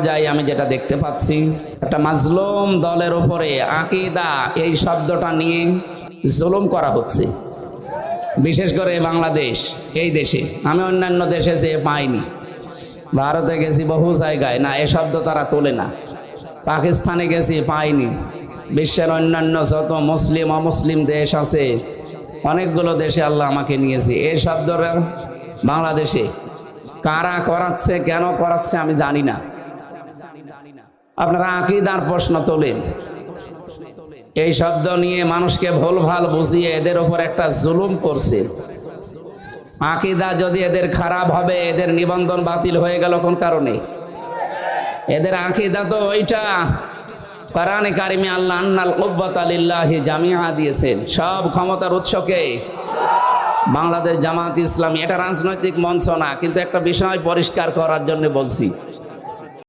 যাই আমি যেটা দেখতে পাচ্ছি, একটা মাজলুম দলের উপরে আকীদা এই শব্দটা নিয়ে জুলুম করা হচ্ছে, বিশেষ করে বাংলাদেশ এই দেশে। আমি অন্যান্য দেশে যেয়ে পাইনি, ভারতে গেছি বহু জায়গায়, না এ শব্দ তারা তোলে না। পাকিস্তানে গেছি পাইনি। বিশ্বের অন্যান্য যত মুসলিম অমুসলিম দেশ আছে অনেকগুলো দেশে আল্লাহ আমাকে নিয়েছে। এই শব্দটা বাংলাদেশে কারা করাচ্ছে, কেন করাচ্ছে আমি জানি না। আপনারা আকীদার প্রশ্ন তোলেন, এই শব্দ নিয়ে মানুষকে ভুলভাল বুঝিয়ে এদের উপর একটা জুলুম করছে। আকীদা যদি এদের খারাপ হবে, এদের নিবন্ধন বাতিল হয়ে গেল কোন কারণে? এদের আকীদা তো ওইটা, কোরআনে কারিমে আল্লাহ আন্নাল কুওয়াতা লিল্লাহি জামিআ দিয়েছেন, সব ক্ষমতার উৎসকে বাংলাদেশ জামাত ইসলামী। এটা রাজনৈতিক মঞ্চ না, কিন্তু একটা বিষয় পরিষ্কার করার জন্য বলছি।